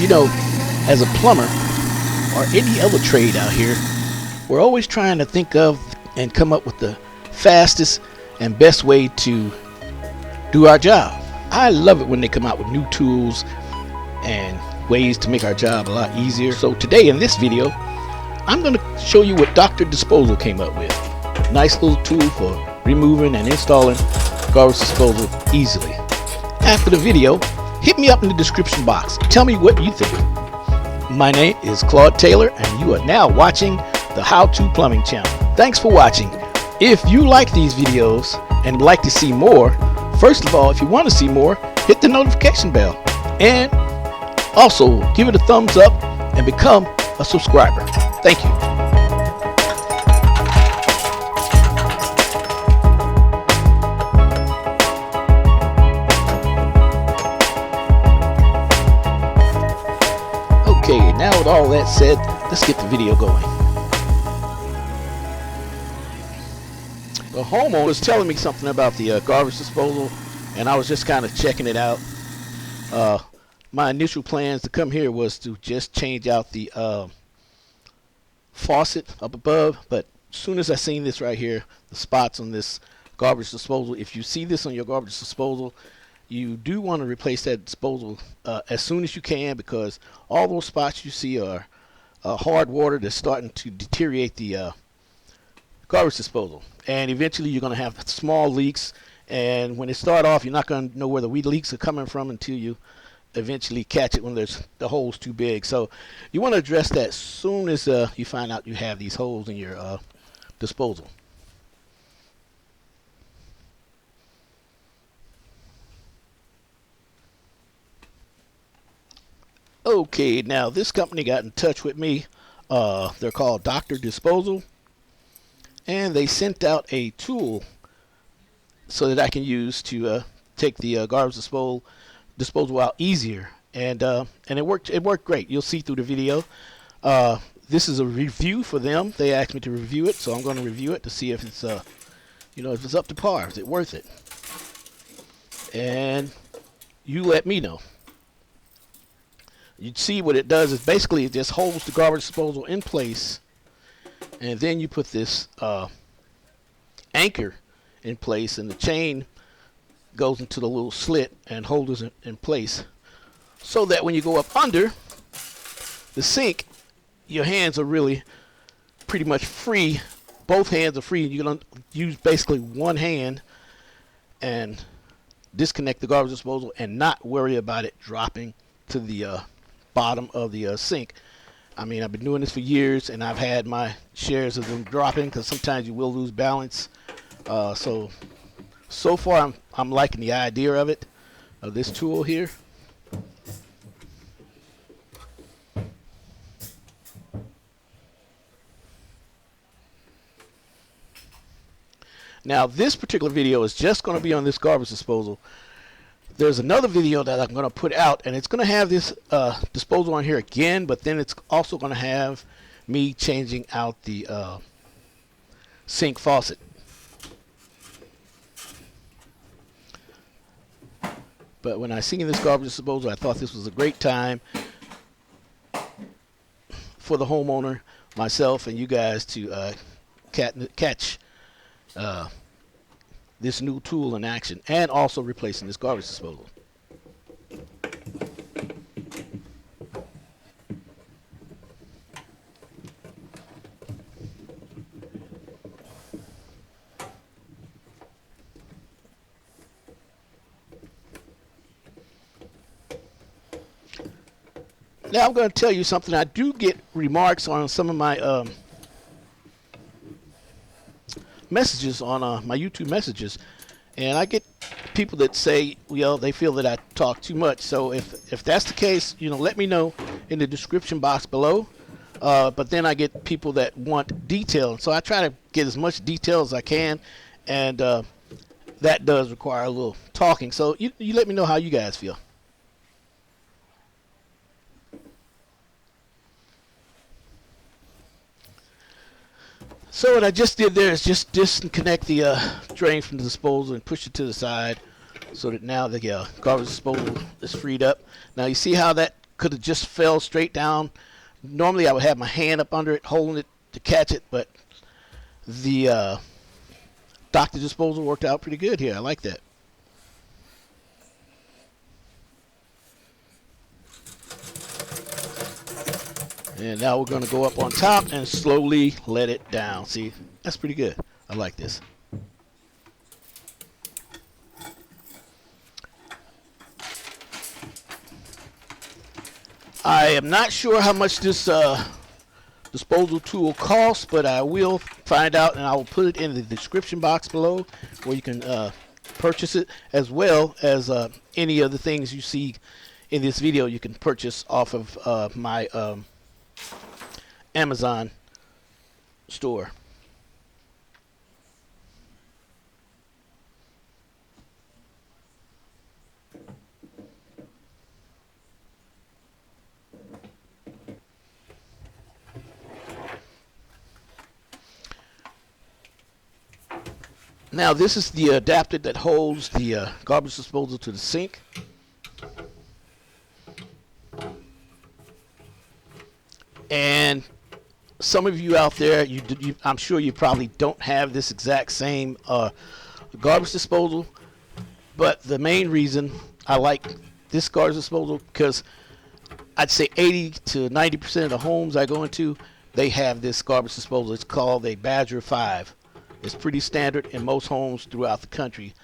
You know, as a plumber or any other trade out here, we're always trying to think of and come up with the fastest and best way to do our job. I love it when they come out with new tools and ways to make our job a lot easier. So today in this video, I'm going to show you what Dr. Disposal came up with. Nice little tool for removing and installing garbage disposal easily. After the video, hit me up in the description box. Tell me what you think. My name is Claude Taylor, and you are now watching the How To Plumbing channel. Thanks for watching. If you like these videos and would like to see more, first of all, if you want to see more, hit the notification bell and also give it a thumbs up and become a subscriber. Thank you. Okay, now with all that said, let's get the video going. The homeowner was telling me something about the garbage disposal, and I was just kind of checking it out. My initial plans to come here was to just change out the faucet up above, but as soon as I seen this right here, the spots on this garbage disposal, if you see this on your garbage disposal, you do want to replace that disposal as soon as you can, because all those spots you see are hard water that's starting to deteriorate the garbage disposal, and eventually you're going to have small leaks, and when they start off, you're not going to know where the leaks are coming from until you eventually catch it when there's the hole's too big. So you want to address that as soon as you find out you have these holes in your disposal. Okay, now this company got in touch with me. They're called Dr. Disposal, and they sent out a tool so that I can use to take the garbage disposal out easier, and it worked great. You'll see through the video. This is a review for them. They asked me to review it, so I'm going to review it to see if it's if it's up to par, is it worth it, and you let me know. You'd see what it does is basically it just holds the garbage disposal in place, and then you put this anchor in place, and the chain goes into the little slit and holds it in place, so that when you go up under the sink, your hands are really pretty much free. Both hands are free. You're going to use basically one hand and disconnect the garbage disposal and not worry about it dropping to the bottom of the sink. I mean, I've been doing this for years, and I've had my shares of them dropping, because sometimes you will lose balance. So far I'm liking the idea of it, of this tool here. Now this particular video is just going to be on this garbage disposal. There's another video that I'm going to put out, and it's going to have this disposal on here again, but then it's also going to have me changing out the sink faucet. But when I seen this garbage disposal, I thought this was a great time for the homeowner, myself, and you guys to catch this new tool in action, and also replacing this garbage disposal. Now I'm going to tell you something. I do get remarks on some of my messages on my YouTube messages, and I get people that say, well, they feel that I talk too much. So if that's the case, let me know in the description box below. But then I get people that want detail, so I try to get as much detail as I can, and that does require a little talking. So you let me know how you guys feel. So what I just did there is just disconnect the drain from the disposal and push it to the side, so that now the garbage disposal is freed up. Now you see how that could have just fell straight down. Normally I would have my hand up under it holding it to catch it, but the Dr. Disposal worked out pretty good here. I like that. And now we're going to go up on top and slowly let it down. See, that's pretty good. I like this. I am not sure how much this disposal tool costs, but I will find out, and I will put it in the description box below where you can purchase it, as well as any of the things you see in this video you can purchase off of my Amazon store. Now this is the adapter that holds the garbage disposal to the sink. And some of you out there, I'm sure you probably don't have this exact same garbage disposal, but the main reason I like this garbage disposal, because I'd say 80 to 90% of the homes I go into, they have this garbage disposal. It's called a Badger 5. It's pretty standard in most homes throughout the country.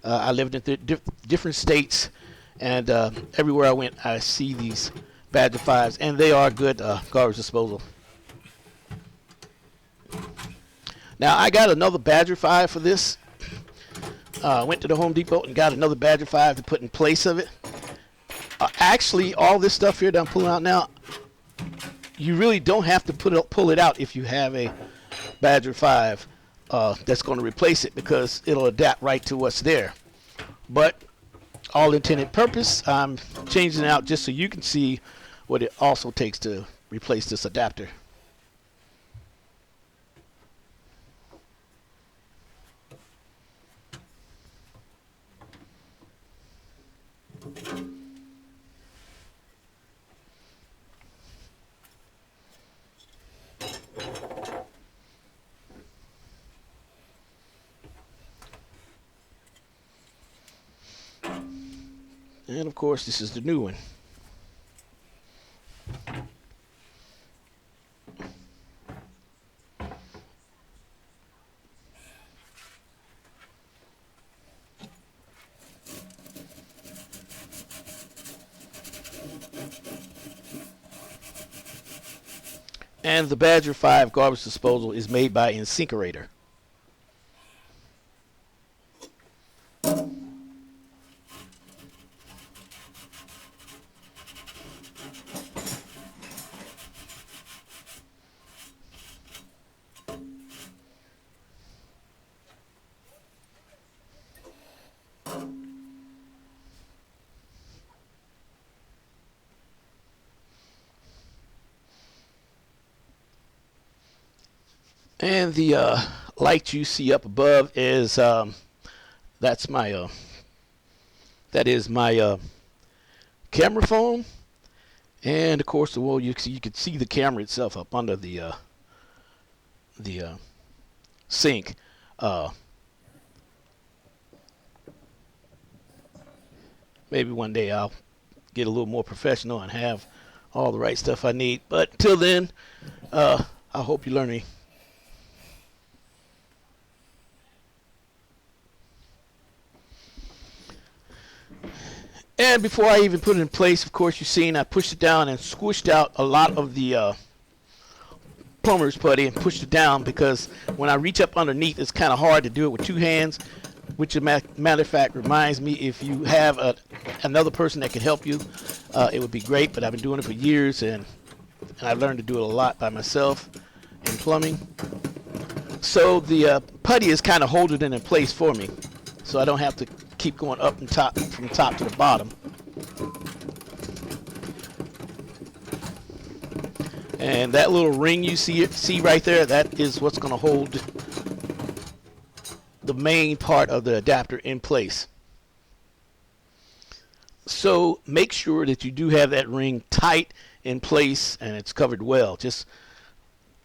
I lived in different states, and everywhere I went, I see these Badger 5s, and they are good garbage disposal. Now, I got another Badger 5 for this. Went to the Home Depot and got another Badger 5 to put in place of it. Actually, all this stuff here that I'm pulling out now, you really don't have to pull it out if you have a Badger 5 that's going to replace it, because it'll adapt right to what's there. But all intended purpose, I'm changing it out just so you can see what it also takes to replace this adapter. And of course, this is the new one. And the Badger 5 garbage disposal is made by InSinkErator. And the light you see up above is that's my that is my camera phone, and of course, well, you can see the camera itself up under the sink. Maybe one day I'll get a little more professional and have all the right stuff I need. But until then, I hope you learn me. And before I even put it in place, of course, you've seen I pushed it down and squished out a lot of the plumber's putty and pushed it down, because when I reach up underneath, it's kind of hard to do it with two hands, which, as a matter of fact, reminds me, if you have another person that can help you, it would be great. But I've been doing it for years, and I've learned to do it a lot by myself in plumbing. So the putty is kind of holding it in place for me, so I don't have to keep going up and from top to the bottom. And that little ring you see right there, that is what's going to hold the main part of the adapter in place. So make sure that you do have that ring tight in place and it's covered well. Just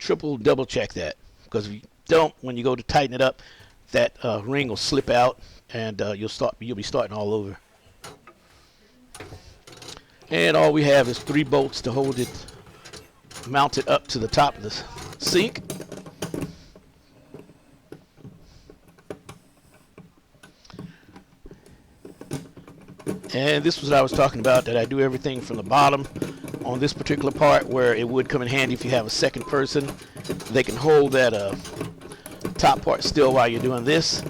double check that, because if you don't, when you go to tighten it up, that ring will slip out and you'll be starting all over. And all we have is 3 bolts to hold it mounted up to the top of the sink. And this was what I was talking about, that I do everything from the bottom on this particular part, where it would come in handy if you have a second person. They can hold that top part still while you're doing this.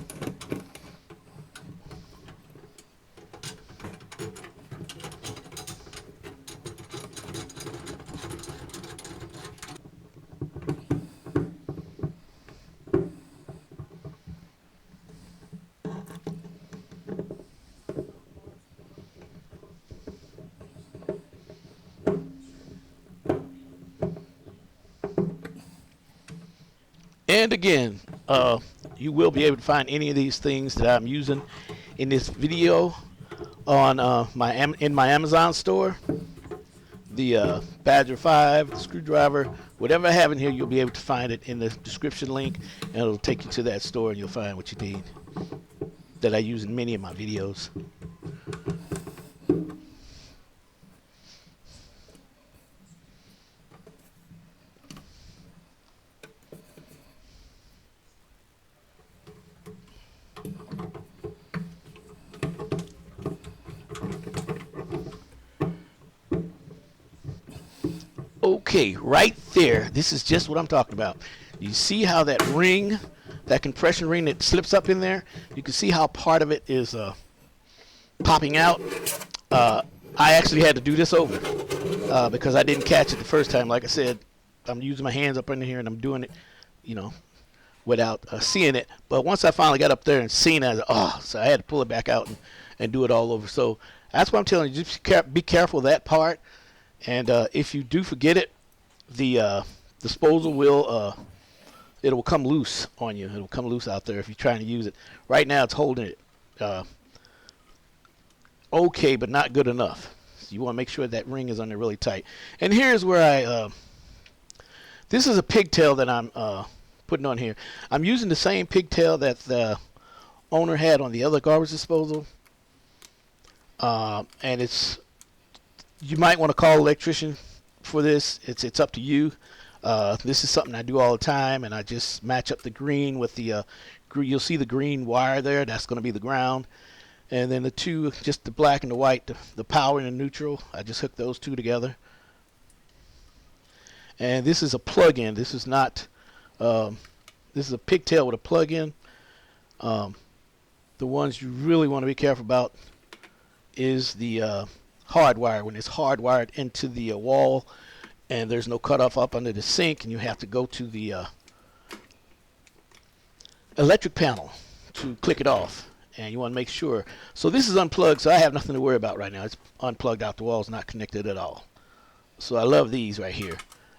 And again, you will be able to find any of these things that I'm using in this video on in my Amazon store. The Badger 5, the screwdriver, whatever I have in here, you'll be able to find it in the description link, and it'll take you to that store and you'll find what you need that I use in many of my videos. Okay, right there, this is just what I'm talking about. You see how that ring, that compression ring that slips up in there, you can see how part of it is popping out. I actually had to do this over because I didn't catch it the first time. Like I said, I'm using my hands up in here and I'm doing it, you know, without seeing it. But once I finally got up there and seen it, so I had to pull it back out and do it all over. So that's what I'm telling you, just be careful of that part. And if you do forget it, the disposal will it'll come loose on you. It'll come loose out there if you're trying to use it. Right now it's holding it okay, but not good enough. So you want to make sure that ring is on there really tight. And here's where this is a pigtail that I'm putting on here. I'm using the same pigtail that the owner had on the other garbage disposal, and it's, you might want to call an electrician for this. It's up to you. This is something I do all the time, and I just match up the green with the you'll see the green wire there. That's going to be the ground, and then the two, just the black and the white, the power and the neutral. I just hook those two together. And this is a plug-in. This is not. This is a pigtail with a plug-in. The ones you really want to be careful about is the hardwire, when it's hardwired into the wall and there's no cutoff up under the sink, and you have to go to the electric panel to click it off, and you want to make sure. So this is unplugged, so I have nothing to worry about right now. It's unplugged out the wall, it's not connected at all. So I love these right here.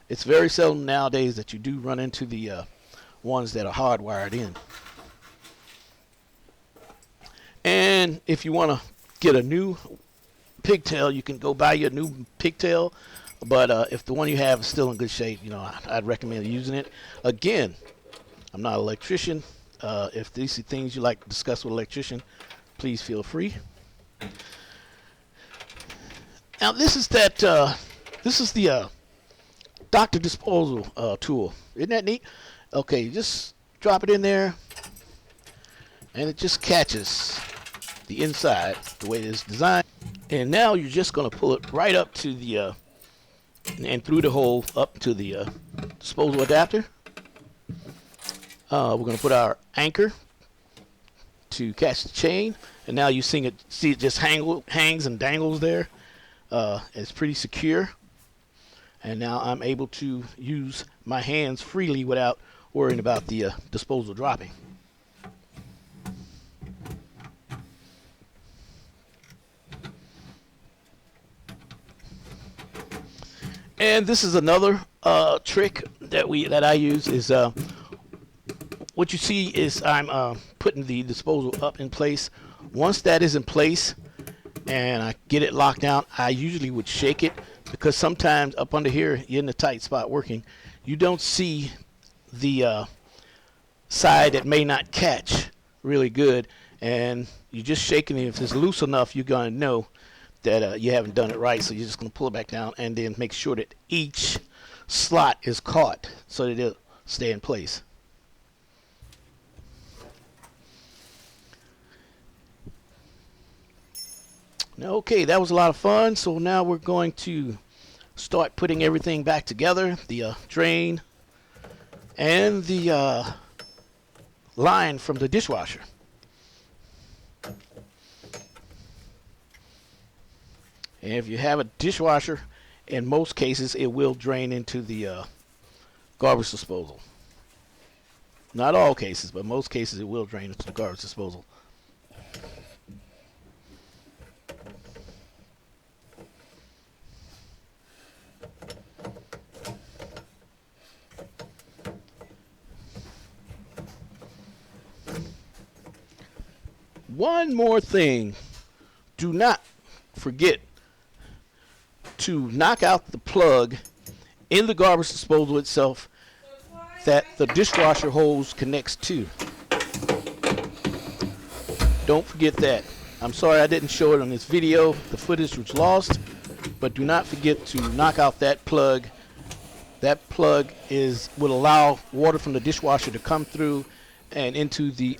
It's very seldom nowadays that you do run into the ones that are hardwired in. And if you want to get a new pigtail, you can go buy your new pigtail, but if the one you have is still in good shape, you know, I'd recommend using it. Again, I'm not an electrician. If these are things you like to discuss with an electrician, please feel free. Now this is the Dr. Disposal tool. Isn't that neat? Okay, just drop it in there and it just catches the inside the way it is designed. And now you're just going to pull it right up to the and through the hole up to the disposal adapter. We're going to put our anchor to catch the chain, and now you see it just hangs and dangles there. It's pretty secure, and now I'm able to use my hands freely without worrying about the disposal dropping. And this is another trick that I use. Is what you see is I'm putting the disposal up in place. Once that is in place, and I get it locked down, I usually would shake it, because sometimes up under here, you're in a tight spot working, you don't see the side that may not catch really good, and you're just shaking it. If it's loose enough, you're going to know that you haven't done it right, so you're just going to pull it back down and then make sure that each slot is caught so that it'll stay in place. Okay, that was a lot of fun. So now we're going to start putting everything back together, the drain and the line from the dishwasher. And if you have a dishwasher, in most cases it will drain into the garbage disposal. Not all cases, but most cases it will drain into the garbage disposal. One more thing, do not forget to knock out the plug in the garbage disposal itself that the dishwasher hose connects to. Don't forget that. I'm sorry I didn't show it on this video, the footage was lost, but do not forget to knock out that plug. That plug will allow water from the dishwasher to come through and into the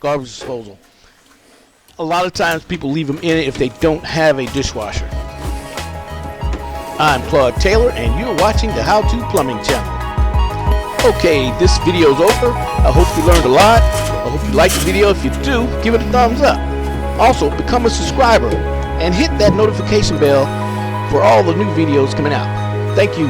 garbage disposal. A lot of times people leave them in it if they don't have a dishwasher. I'm Claude Taylor and you're watching the How To Plumbing channel. Okay, this video is over. I hope you learned a lot. I hope you liked the video. If you do, give it a thumbs up. Also, become a subscriber and hit that notification bell for all the new videos coming out. Thank you.